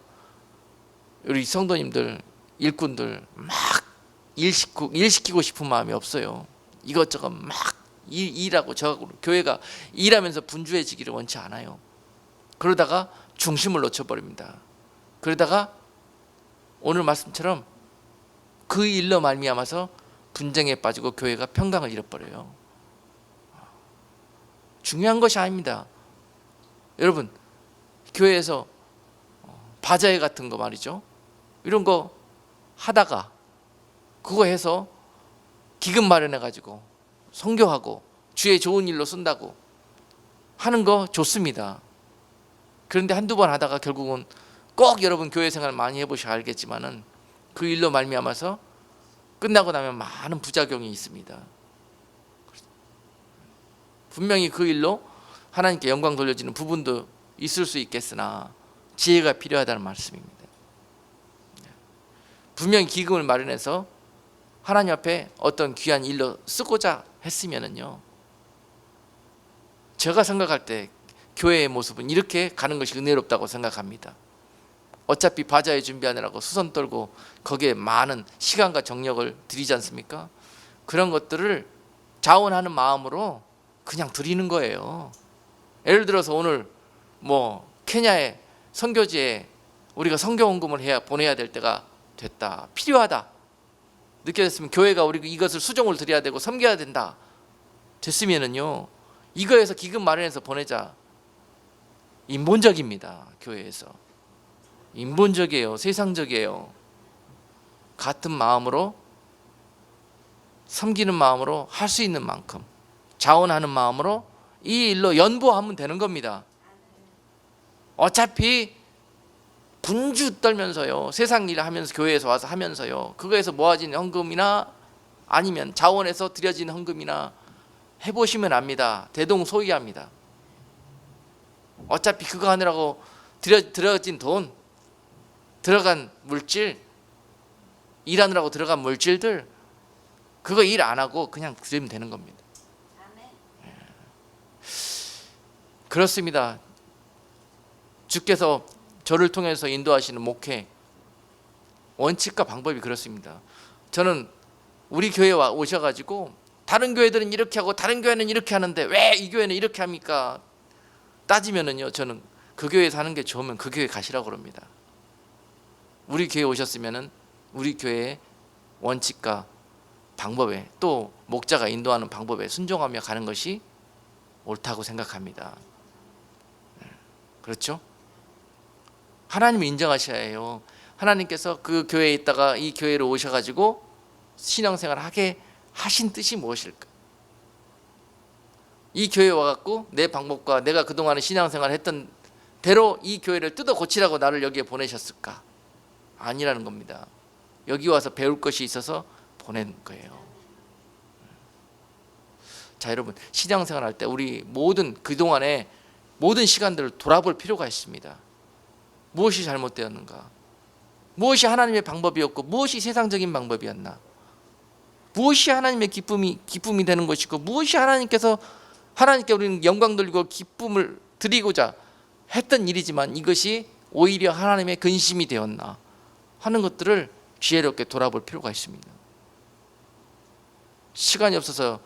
Speaker 1: 우리 성도님들, 일꾼들 막 일시키고 싶은 마음이 없어요. 이것저것 막 일하고 저하고 교회가 일하면서 분주해지기를 원치 않아요. 그러다가 중심을 놓쳐버립니다. 그러다가 오늘 말씀처럼 그 일로 말미암아서 분쟁에 빠지고 교회가 평강을 잃어버려요. 중요한 것이 아닙니다. 여러분, 교회에서 바자회 같은 거 말이죠, 이런 거 하다가 그거 해서 기금 마련해 가지고 선교하고 주의 좋은 일로 쓴다고 하는 거 좋습니다. 그런데 한두 번 하다가 결국은 꼭 여러분 교회 생활 많이 해보셔야 알겠지만은 그 일로 말미암아서 끝나고 나면 많은 부작용이 있습니다. 분명히 그 일로 하나님께 영광 돌려지는 부분도 있을 수 있겠으나 지혜가 필요하다는 말씀입니다. 분명히 기금을 마련해서 하나님 앞에 어떤 귀한 일로 쓰고자 했으면은요, 제가 생각할 때 교회의 모습은 이렇게 가는 것이 은혜롭다고 생각합니다. 어차피 바자회 준비하느라고 수선 떨고 거기에 많은 시간과 정력을 들이지 않습니까? 그런 것들을 자원하는 마음으로 그냥 드리는 거예요. 예를 들어서 오늘 케냐의 선교지에 우리가 선교헌금을 보내야 될 때가 됐다, 필요하다 느껴졌으면, 교회가 우리 이것을 수종을 드려야 되고 섬겨야 된다 됐으면은요, 이거에서 기금 마련해서 보내자. 인본적입니다. 교회에서 인본적이에요. 세상적이에요. 같은 마음으로, 섬기는 마음으로, 할 수 있는 만큼 자원하는 마음으로 이 일로 연보하면 되는 겁니다. 어차피 분주 떨면서요, 세상 일을 하면서, 교회에서 와서 하면서요, 그거에서 모아진 헌금이나 아니면 자원에서 드려진 헌금이나 해보시면 압니다. 대동소이합니다. 어차피 그거 하느라고 들어진 돈, 들어간 물질, 일하느라고 들어간 물질들, 그거 일 안 하고 그냥 드리면 되는 겁니다. 그렇습니다. 주께서 저를 통해서 인도하시는 목회 원칙과 방법이 그렇습니다. 저는 우리 교회에 오셔가지고 다른 교회들은 이렇게 하고 다른 교회는 이렇게 하는데 왜 이 교회는 이렇게 합니까? 따지면은요, 저는 그 교회 사는 게 좋으면 그 교회 가시라고 그럽니다. 우리 교회 오셨으면은 우리 교회의 원칙과 방법에, 또 목자가 인도하는 방법에 순종하며 가는 것이 옳다고 생각합니다. 그렇죠? 하나님을 인정하셔야 해요. 하나님께서 그 교회에 있다가 이 교회로 오셔가지고 신앙생활을 하게 하신 뜻이 무엇일까? 이 교회에 와갖고 내 방법과 내가 그동안에 신앙생활을 했던 대로 이 교회를 뜯어 고치라고 나를 여기에 보내셨을까? 아니라는 겁니다. 여기 와서 배울 것이 있어서 보낸 거예요. 자, 여러분, 신앙생활 할 때 우리 그동안에 모든 시간들을 돌아볼 필요가 있습니다. 무엇이 잘못되었는가? 무엇이 하나님의 방법이었고 무엇이 세상적인 방법이었나? 무엇이 하나님의 기쁨이 되는 것이고 무엇이 하나님께 우리는 영광 돌리고 기쁨을 드리고자 했던 일이지만 이것이 오히려 하나님의 근심이 되었나 하는 것들을 지혜롭게 돌아볼 필요가 있습니다. 시간이 없어서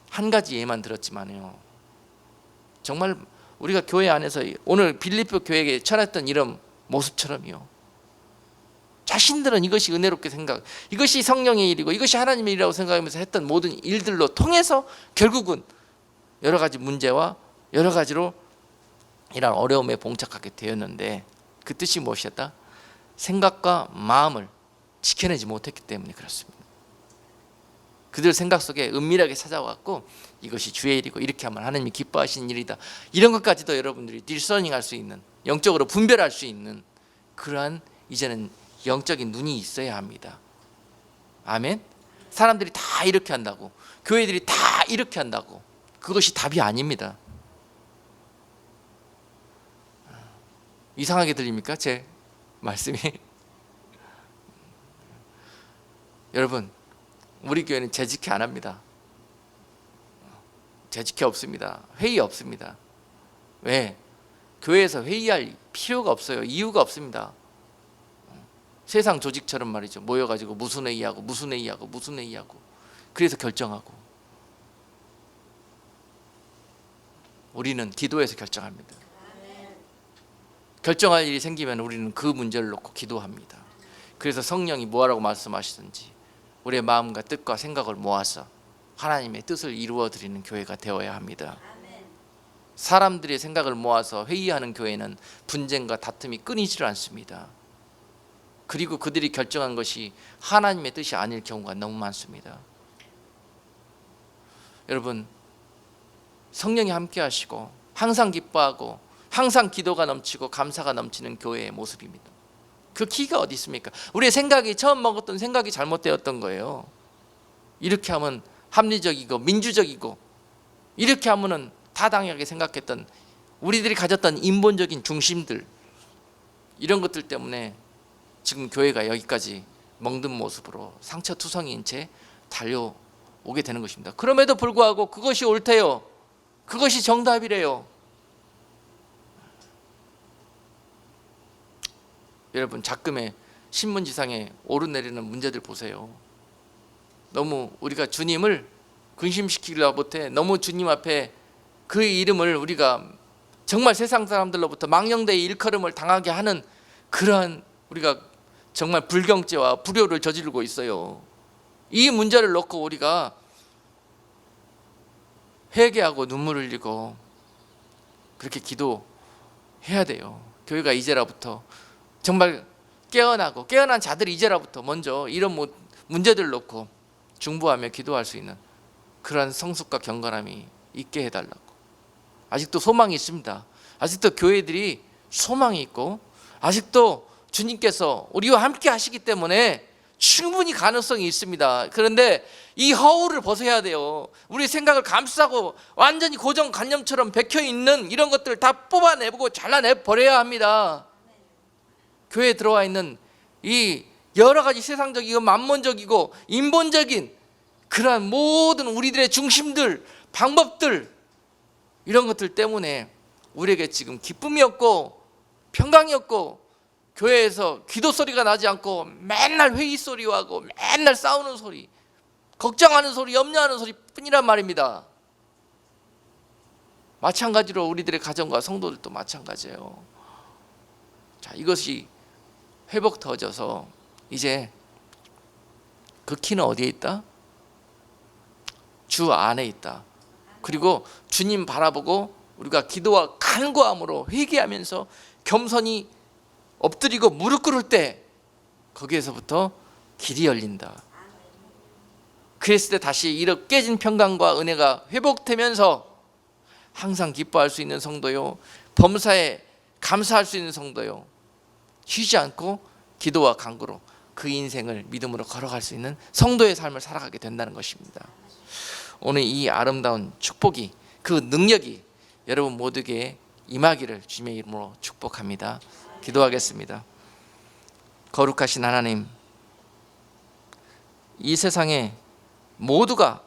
Speaker 1: 한 가지 예만 들었지만요, 정말 우리가 교회 안에서 오늘 빌립보 교회에 처했던 이런 모습처럼요, 자신들은 이것이 은혜롭게 이것이 성령의 일이고 이것이 하나님의 일이라고 생각하면서 했던 모든 일들로 통해서 결국은 여러 가지 문제와 여러 가지로 이런 어려움에 봉착하게 되었는데, 그 뜻이 무엇이었다? 생각과 마음을 지켜내지 못했기 때문에 그렇습니다. 그들 생각 속에 은밀하게 찾아왔고 이것이 주의 일이고 이렇게 하면 하나님이 기뻐하시는 일이다, 이런 것까지도 여러분들이 디서닝할 수 있는, 영적으로 분별할 수 있는 그러한 이제는 영적인 눈이 있어야 합니다. 아멘. 사람들이 다 이렇게 한다고, 교회들이 다 이렇게 한다고 그것이 답이 아닙니다. 이상하게 들립니까? 제 말씀이? 여러분, 우리 교회는 재직회 안 합니다. 재직회 없습니다. 회의 없습니다. 왜? 교회에서 회의할 필요가 없어요. 이유가 없습니다. 세상 조직처럼 말이죠, 모여가지고 무슨 회의하고 그래서 결정하고. 우리는 기도해서 결정합니다. 결정할 일이 생기면 우리는 그 문제를 놓고 기도합니다. 그래서 성령이 뭐라고 말씀하시든지 우리의 마음과 뜻과 생각을 모아서 하나님의 뜻을 이루어 드리는 교회가 되어야 합니다. 사람들의 생각을 모아서 회의하는 교회는 분쟁과 다툼이 끊이질 않습니다. 그리고 그들이 결정한 것이 하나님의 뜻이 아닐 경우가 너무 많습니다. 여러분, 성령이 함께 하시고 항상 기뻐하고 항상 기도가 넘치고 감사가 넘치는 교회의 모습입니다. 그 키가 어디 있습니까? 우리의 생각이 처음 먹었던 생각이 잘못되었던 거예요. 이렇게 하면 합리적이고 민주적이고 이렇게 하면은 타당하게 생각했던 우리들이 가졌던 인본적인 중심들, 이런 것들 때문에 지금 교회가 여기까지 멍든 모습으로 상처투성이인 채 달려오게 되는 것입니다. 그럼에도 불구하고 그것이 옳대요. 그것이 정답이래요. 여러분, 작금의 신문지상에 오르내리는 문제들 보세요. 너무 우리가 주님을 근심시키려 못해 너무 주님 앞에 그 이름을 우리가 정말 세상 사람들로부터 망령되이 일컬음을 당하게 하는 그러한 우리가 정말 불경죄와 불효를 저지르고 있어요. 이 문제를 놓고 우리가 회개하고 눈물을 흘리고 그렇게 기도해야 돼요. 교회가 이제라부터 정말 깨어난 자들이 이제라부터 먼저 이런 문제들을 놓고 중보하며 기도할 수 있는 그러한 성숙과 경건함이 있게 해달라고. 아직도 소망이 있습니다. 아직도 교회들이 소망이 있고 아직도 주님께서 우리와 함께 하시기 때문에 충분히 가능성이 있습니다. 그런데 이 허울을 벗어야 돼요. 우리 생각을 감싸고 완전히 고정관념처럼 박혀있는 이런 것들을 다 뽑아내고 잘라내버려야 합니다. 교회에 들어와 있는 이 여러 가지 세상적이고 만몬적이고 인본적인 그러한 모든 우리들의 중심들, 방법들, 이런 것들 때문에 우리에게 지금 기쁨이 없고 평강이 없고 교회에서 기도 소리가 나지 않고 맨날 회의 소리와 하고 맨날 싸우는 소리, 걱정하는 소리, 염려하는 소리 뿐이란 말입니다. 마찬가지로 우리들의 가정과 성도들도 마찬가지예요. 자, 이것이 회복되어져서 이제 그 키는 어디에 있다? 주 안에 있다. 그리고 주님 바라보고 우리가 기도와 간구함으로 회개하면서 겸손히 엎드리고 무릎 꿇을 때 거기에서부터 길이 열린다. 그랬을 때 다시 이렇게 깨진 평강과 은혜가 회복되면서 항상 기뻐할 수 있는 성도요, 범사에 감사할 수 있는 성도요, 쉬지 않고 기도와 간구로 그 인생을 믿음으로 걸어갈 수 있는 성도의 삶을 살아가게 된다는 것입니다. 오늘 이 아름다운 축복이, 그 능력이 여러분 모두에게 임하기를 주님의 이름으로 축복합니다. 기도하겠습니다. 거룩하신 하나님, 이 세상에 모두가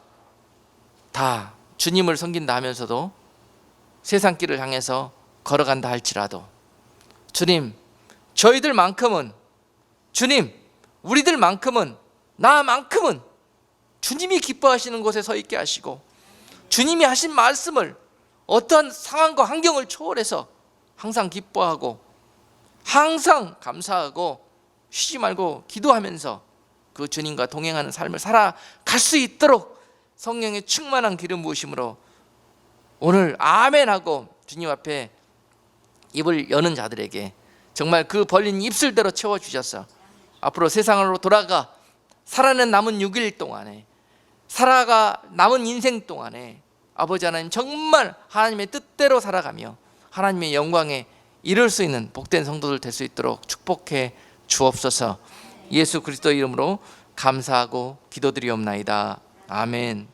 Speaker 1: 다 주님을 섬긴다 하면서도 세상 길을 향해서 걸어간다 할지라도 주님, 저희들만큼은, 주님, 우리들만큼은, 나만큼은 주님이 기뻐하시는 곳에 서 있게 하시고 주님이 하신 말씀을 어떠한 상황과 환경을 초월해서 항상 기뻐하고 항상 감사하고 쉬지 말고 기도하면서 그 주님과 동행하는 삶을 살아갈 수 있도록 성령의 충만한 기름 부으심으로 오늘 아멘하고 주님 앞에 입을 여는 자들에게 정말 그 벌린 입술대로 채워주셔서 앞으로 세상으로 돌아가 살아낸 남은 6일 동안에, 살아가 남은 인생 동안에 아버지 하나님 정말 하나님의 뜻대로 살아가며 하나님의 영광에 이룰 수 있는 복된 성도들 될 수 있도록 축복해 주옵소서. 예수 그리스도 이름으로 감사하고 기도드리옵나이다. 아멘.